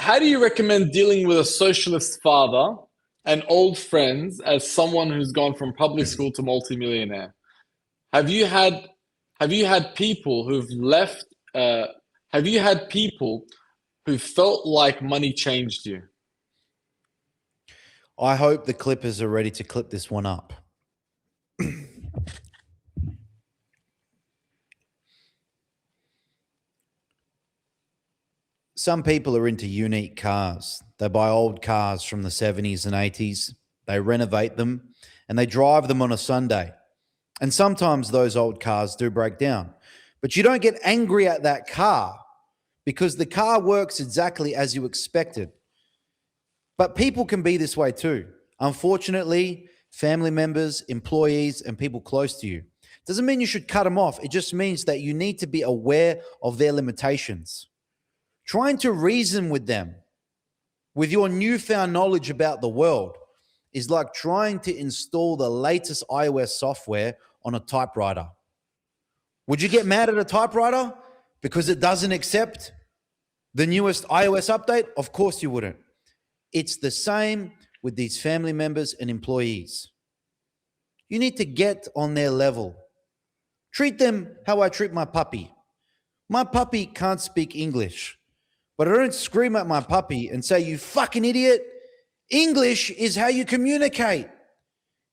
how do you recommend dealing with a socialist father and old friends as someone who's gone from public school to multimillionaire? Have you had have you had people who've left? Have you had people who felt like money changed you? I hope the clippers are ready to clip this one up. Some people are into unique cars. They buy old cars from the 70s and 80s. They renovate them and they drive them on a Sunday. And sometimes those old cars do break down. But you don't get angry at that car because the car works exactly as you expected. But people can be this way too. Unfortunately, family members, employees, and people close to you. Doesn't mean you should cut them off. It just means that you need to be aware of their limitations. Trying to reason with them with your newfound knowledge about the world is like trying to install the latest iOS software on a typewriter. Would you get mad at a typewriter because it doesn't accept the newest iOS update? Of course you wouldn't. It's the same with these family members and employees. You need to get on their level. Treat them how I treat my puppy. My puppy can't speak English, but I don't scream at my puppy and say, "You fucking idiot. English is how you communicate."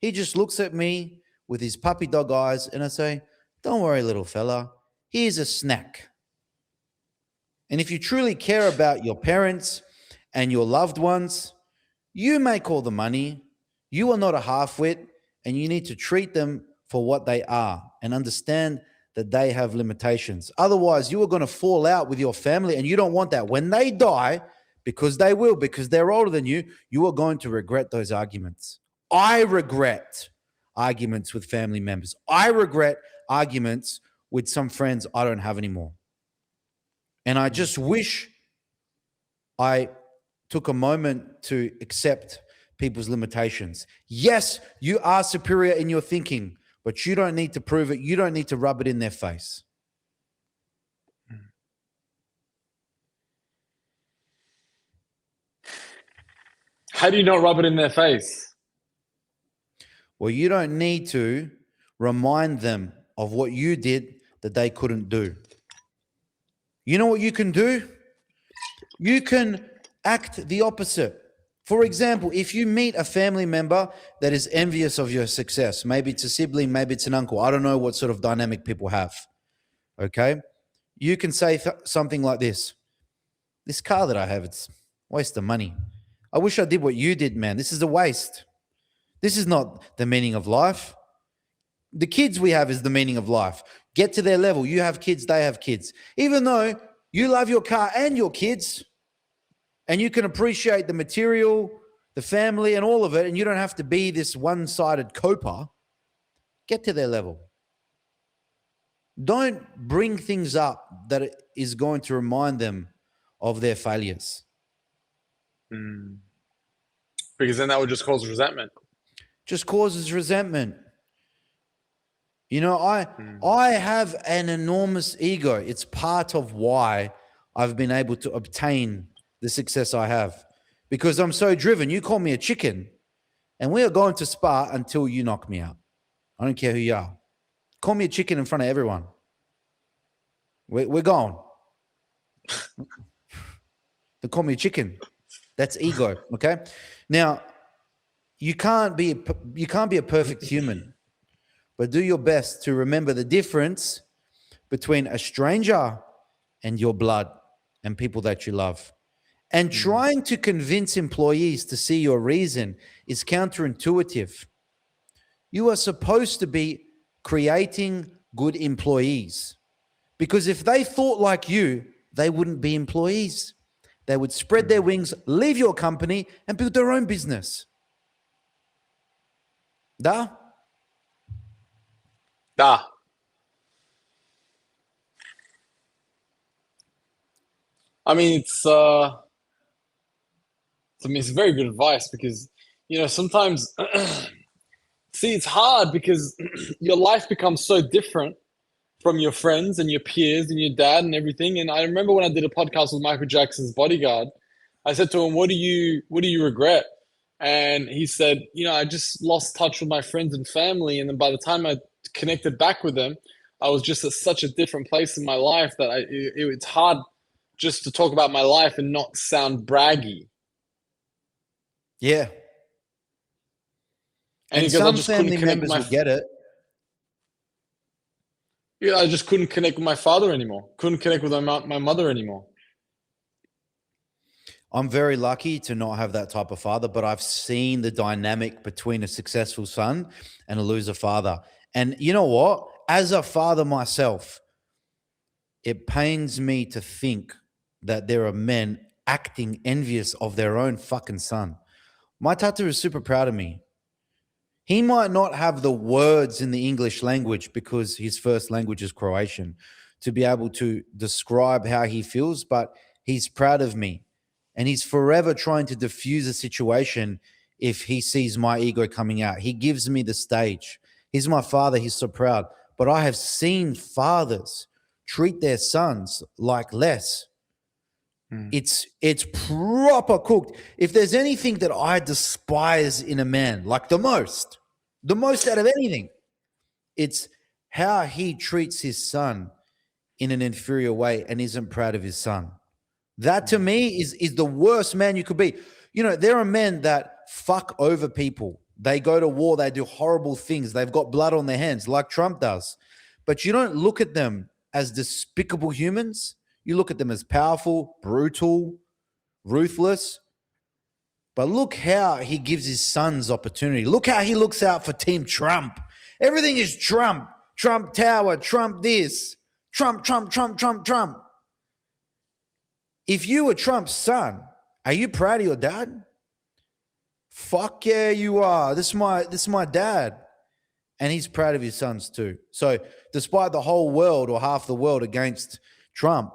He just looks at me with his puppy dog eyes and I say, "Don't worry, little fella. Here's a snack." And if you truly care about your parents and your loved ones, you make all the money. You are not a half-wit, and you need to treat them for what they are and understand that they have limitations. Otherwise, you are going to fall out with your family, and you don't want that. When they die, because they will, because they're older than you, you are going to regret those arguments. I regret arguments with family members. I regret arguments with some friends I don't have anymore. And I just wish I took a moment to accept people's limitations. Yes, you are superior in your thinking, but you don't need to prove it. You don't need to rub it in their face. How do you not rub it in their face? Well, you don't need to remind them of what you did that they couldn't do. You know what you can do? You can act the opposite. For example, if you meet a family member that is envious of your success, maybe it's a sibling, maybe it's an uncle, I don't know what sort of dynamic people have, okay? You can say something like this: "This car that I have, it's a waste of money. I wish I did what you did, man. This is a waste. This is not the meaning of life. The kids we have is the meaning of life." Get to their level. You have kids, they have kids. Even though you love your car and your kids, and you can appreciate the material, the family, and all of it, and you don't have to be this one-sided coper, get to their level. Don't bring things up that is going to remind them of their failures. Because then that would just cause resentment. Just causes resentment. You know, I have an enormous ego. It's part of why I've been able to obtain the success I have, because I'm so driven. You call me a chicken and we are going to spar until you knock me out. I don't care who you are. Call me a chicken in front of everyone. We're going. They call me a chicken. That's ego, okay? Now, you can't be a perfect human, but do your best to remember the difference between a stranger and your blood and people that you love. And trying to convince employees to see your reason is counterintuitive. You are supposed to be creating good employees, because if they thought like you, they wouldn't be employees. They would spread their wings, leave your company, and build their own business. Da? Da. I mean, it's very good advice because, sometimes, see, it's hard because your life becomes so different from your friends and your peers and your dad and everything. And I remember when I did a podcast with Michael Jackson's Bodyguard, I said to him, what do you regret? And he said, I just lost touch with my friends and family. And then by the time I connected back with them, I was just at such a different place in my life that it's hard just to talk about my life and not sound braggy. Yeah. And And he goes, I some just couldn't family connect with members will get it. I just couldn't connect with my father anymore. Couldn't connect with my mother anymore. I'm very lucky to not have that type of father, but I've seen the dynamic between a successful son and a loser father. And you know what? As a father myself, it pains me to think that there are men acting envious of their own fucking son. My tata is super proud of me. He might not have the words in the English language because his first language is Croatian to be able to describe how he feels, but he's proud of me. And he's forever trying to diffuse a situation if he sees my ego coming out. He gives me the stage. He's my father. He's so proud. But I have seen fathers treat their sons like less. It's proper cooked. If there's anything that I despise in a man, like the most out of anything, it's how he treats his son in an inferior way and isn't proud of his son. That to me is the worst man you could be. There are men that fuck over people. They go to war. They do horrible things. They've got blood on their hands like Trump does. But you don't look at them as despicable humans. You look at them as powerful, brutal, ruthless. But look how he gives his sons opportunity. Look how he looks out for Team Trump. Everything is Trump. Trump Tower, Trump this, Trump, Trump, Trump, Trump, Trump. If you were Trump's son, are you proud of your dad? Fuck yeah, you are. This is my dad. And he's proud of his sons too. So despite the whole world or half the world against Trump,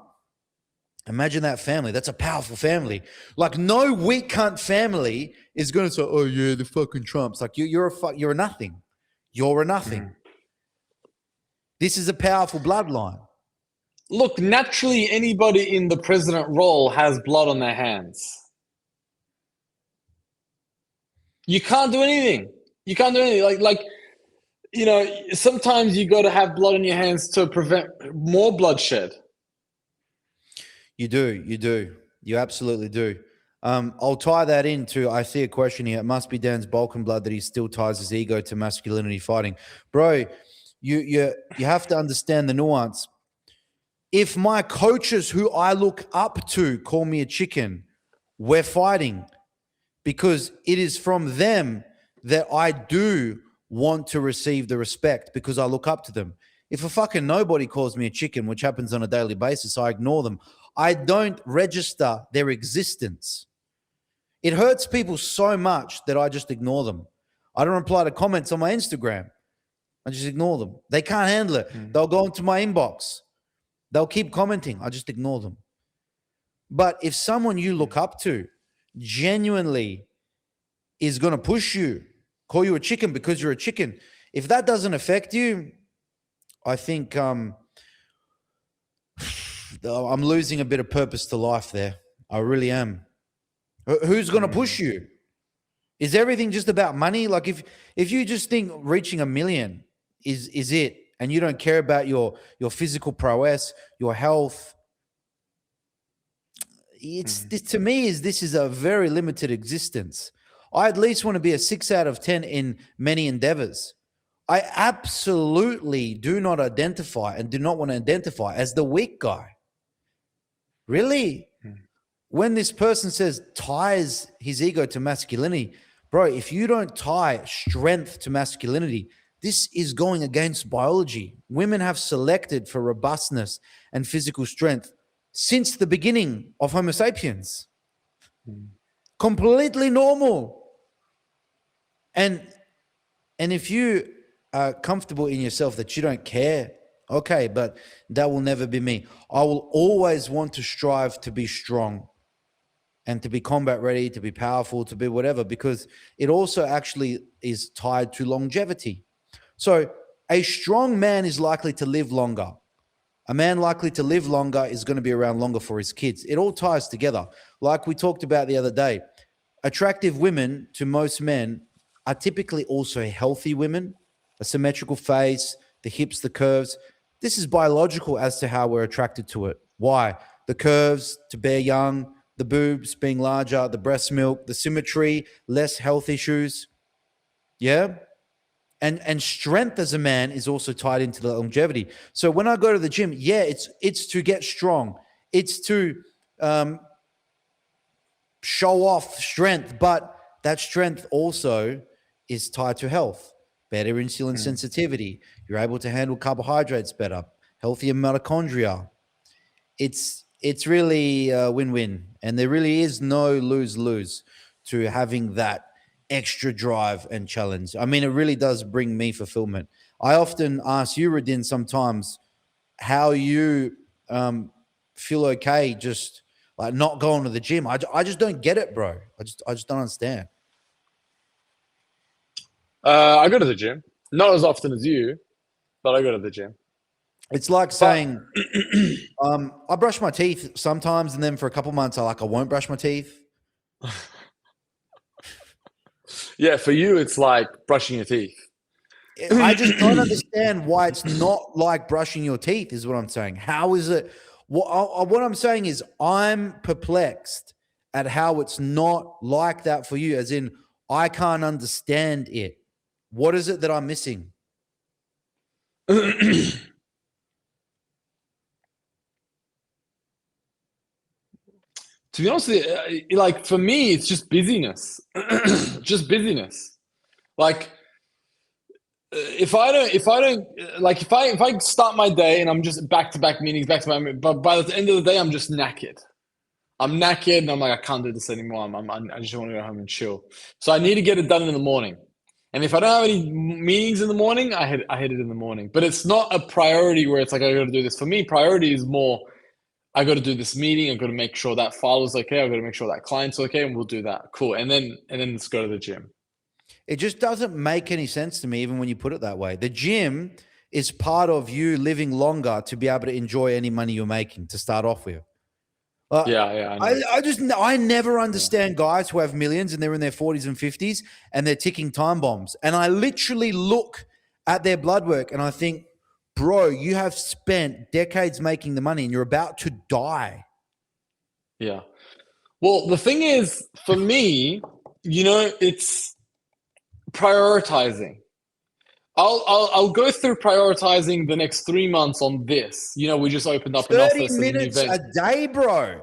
imagine that family. That's a powerful family. Like no weak cunt family is going to say, oh yeah, the fucking Trumps. Like you're a nothing. You're a nothing. This is a powerful bloodline. Look, naturally, anybody in the president role has blood on their hands. You can't do anything. You can't do anything. Like sometimes you got to have blood on your hands to prevent more bloodshed. You do. You absolutely do. I'll tie that into, I see a question here. It must be Dan's Balkan blood that he still ties his ego to masculinity fighting. Bro, you have to understand the nuance. If my coaches who I look up to call me a chicken, we're fighting because it is from them that I do want to receive the respect because I look up to them. If a fucking nobody calls me a chicken, which happens on a daily basis, I ignore them. I don't register their existence. It hurts people so much that I just ignore them. I don't reply to comments on my Instagram. I just ignore them. They can't handle it. They'll go into my inbox. They'll keep commenting. I just ignore them. But if someone you look up to genuinely is going to push you, call you a chicken because you're a chicken, if that doesn't affect you, I think I'm losing a bit of purpose to life there. I really am. Who's going to push you? Is everything just about money? Like if you just think reaching 1 million is it, and you don't care about your physical prowess, your health, to me this is a very limited existence. I at least want to be a 6 out of 10 in many endeavors. I absolutely do not identify and do not want to identify as the weak guy. Really? When this person says ties his ego to masculinity, bro, if you don't tie strength to masculinity, this is going against biology. Women have selected for robustness and physical strength since the beginning of Homo sapiens. Completely normal. And if you are comfortable in yourself that you don't care, okay, but that will never be me. I will always want to strive to be strong and to be combat ready, to be powerful, to be whatever, because it also actually is tied to longevity. So a strong man is likely to live longer. A man likely to live longer is going to be around longer for his kids. It all ties together. Like we talked about the other day, attractive women to most men are typically also healthy women, a symmetrical face, the hips, the curves. This is biological as to how we're attracted to it. Why? The curves to bear young, the boobs being larger, the breast milk, the symmetry, less health issues. Yeah. And strength as a man is also tied into the longevity. So when I go to the gym, yeah, it's to get strong. It's to show off strength, but that strength also is tied to health, better insulin sensitivity. You're able to handle carbohydrates better, healthier mitochondria. It's really a win-win, and there really is no lose-lose to having that extra drive and challenge. I mean, it really does bring me fulfillment. I often ask you, Radin, sometimes how you feel okay just like not going to the gym. I just don't get it, bro. I just don't understand. I go to the gym, not as often as you, but I go to the gym. It's like saying, I brush my teeth sometimes, and then for a couple months, I won't brush my teeth. Yeah, for you, it's like brushing your teeth. I just don't understand why it's not like brushing your teeth, is what I'm saying. How is it? What I'm saying is I'm perplexed at how it's not like that for you, as in I can't understand it. What is it that I'm missing? To be honest with you, like for me, it's just busyness. Just busyness. Like if I start my day and I'm just back to back meetings, but by the end of the day, I'm just knackered. I'm knackered and I'm like, I can't do this anymore. I just want to go home and chill. So I need to get it done in the morning. And if I don't have any meetings in the morning, I hit it in the morning. But it's not a priority where it's like, I got to do this. For me, priority is more, I got to do this meeting. I got to make sure that file is okay. I got to make sure that client's okay, and we'll do that. Cool. And then let's go to the gym. It just doesn't make any sense to me, even when you put it that way. The gym is part of you living longer to be able to enjoy any money you're making to start off with. Yeah. I never understand guys who have millions and they're in their 40s and 50s and they're ticking time bombs. And I literally look at their blood work and I think, bro, you have spent decades making the money and you're about to die. Yeah. Well, the thing is, for me, it's prioritizing. I'll go through prioritizing the next 3 months on this. We just opened up an office. 30 minutes a day, bro.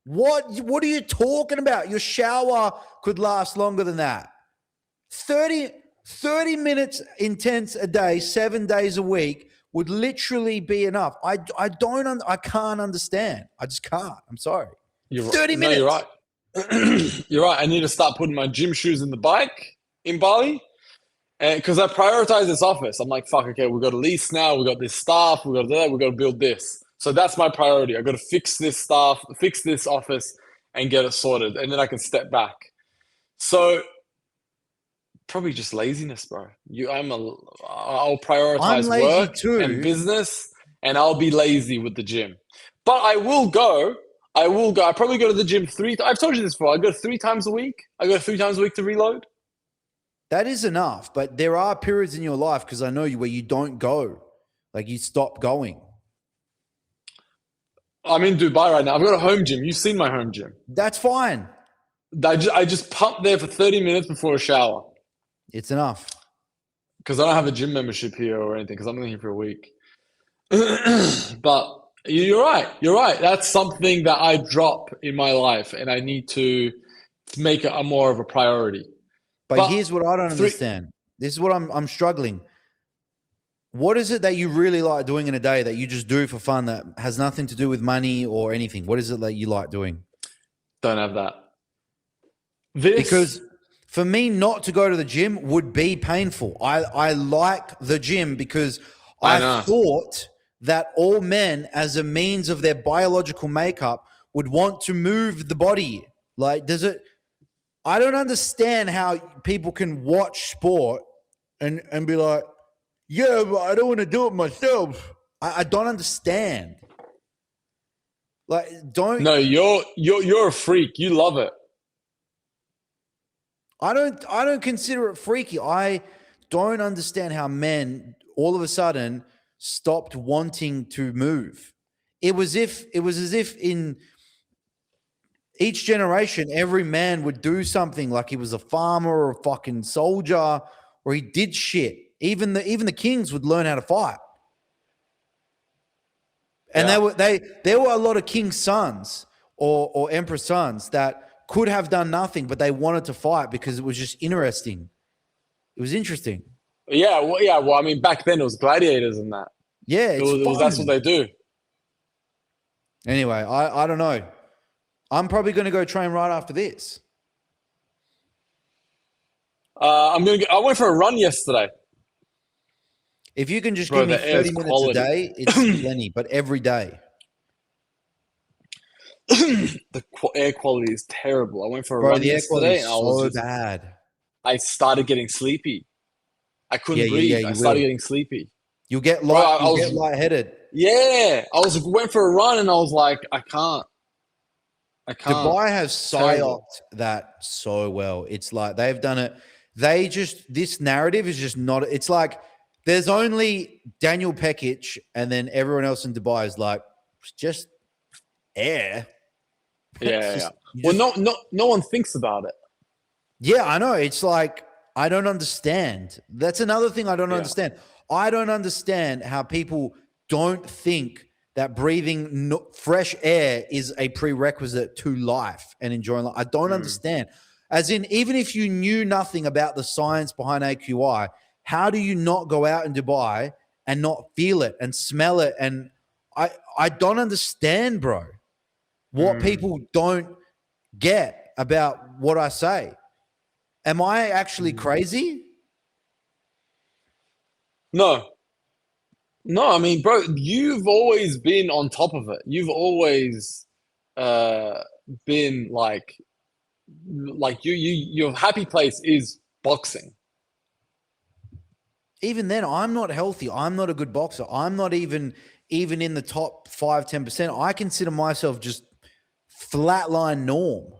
What are you talking about? Your shower could last longer than that. 30 minutes intense a day, 7 days a week would literally be enough. I can't understand. I just can't. I'm sorry. 30 minutes. No, you're right. You're right. I need to start putting my gym shoes in the bike in Bali. And because I prioritize this office, I'm like, fuck, okay, we got a lease now, we got this staff, we got that, we got to build this. So that's my priority. I got to fix this staff, fix this office, and get it sorted, and then I can step back. So probably just laziness, bro. I'll prioritize work and business, and I'll be lazy with the gym. But I will go. I probably go to the gym I've told you this before. I go 3 times a week. I go 3 times a week to reload. That is enough, but there are periods in your life, because I know you, where you don't go, like you stop going. I'm in Dubai right now. I've got a home gym. You've seen my home gym. That's fine. I just pump there for 30 minutes before a shower. It's enough. Because I don't have a gym membership here or anything, because I'm only here for a week. But you're right. You're right. That's something that I drop in my life, and I need to make it a more of a priority. But here's what I don't understand. This is what I'm struggling. What is it that you really like doing in a day that you just do for fun that has nothing to do with money or anything? What is it that you like doing? Don't have that. Because for me, not to go to the gym would be painful. I like the gym because I thought that all men, as a means of their biological makeup, would want to move the body. Like, I don't understand how people can watch sport and be like, yeah, but I don't want to do it myself. I don't understand. Like, don't. No, you're a freak. You love it. I don't consider it freaky. I don't understand how men all of a sudden stopped wanting to move. It was as if in each generation, every man would do something, like he was a farmer or a fucking soldier, or he did shit. Even the kings would learn how to fight. And there were a lot of king's sons or emperor's sons that could have done nothing, but they wanted to fight because it was just interesting. It was interesting. Yeah, well, I mean, back then it was gladiators and that. Yeah, that's what they do. Anyway, I don't know. I'm probably going to go train right after this. I went for a run yesterday. If you can just give me 30 minutes a day, it's plenty, but every day. The air quality is terrible. I went for a run yesterday, and I was bad. I started getting sleepy. I couldn't breathe. I started getting sleepy. You'll get lightheaded. Yeah, went for a run, and I was like, I can't. Dubai has psyoped that so well. It's like they've done it. This narrative is just not. It's like there's only Daniel Pekic, and then everyone else in Dubai is like just air. Yeah. Well, no one thinks about it. Yeah, I know. It's like I don't understand. That's another thing I don't understand. I don't understand how people don't think that breathing fresh air is a prerequisite to life and enjoying life. I don't understand. As in, even if you knew nothing about the science behind AQI, how do you not go out in Dubai and not feel it and smell it? And I don't understand, bro, what people don't get about what I say. Am I actually crazy? No, I mean, bro, you've always been on top of it. You've always been like your happy place is boxing. Even then, I'm not healthy. I'm not a good boxer. I'm not even in the top 5-10%. I consider myself just flatline norm.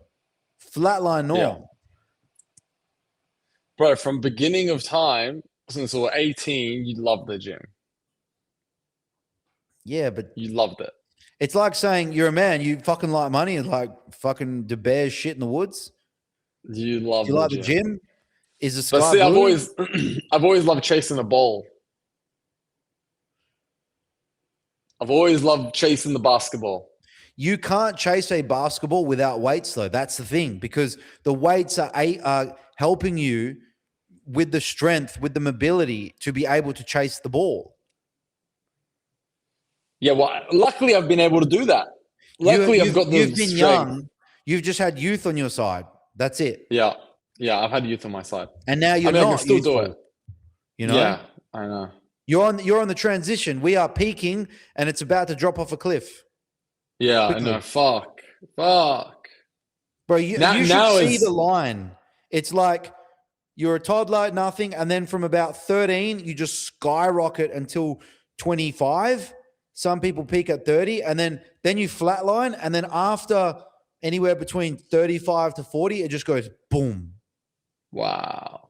Yeah. Bro, from beginning of time, since we were 18, you loved the gym. Yeah, but you loved it. It's like saying you're a man, you fucking like money, and like fucking do bears shit in the woods. You love Do you like the gym? Is the sky But see, blue? I've always loved chasing the ball. I've always loved chasing the basketball. You can't chase a basketball without weights, though. That's the thing, because the weights are helping you with the strength, with the mobility to be able to chase the ball. Yeah, well, luckily I've been able to do that. Luckily, I've got the You've been strength. young. You've just had youth on your side. That's it. Yeah, I've had youth on my side, and now you're not. I can still youthful, do it. You know. Yeah, I know. You're on the transition. We are peaking, and it's about to drop off a cliff. Yeah, quickly. I know. Fuck. Bro, you should see the line. It's like you're a toddler, nothing, and then from about 13, you just skyrocket until 25. Some people peak at 30, and then you flatline, and then after anywhere between 35 to 40, it just goes boom. Wow.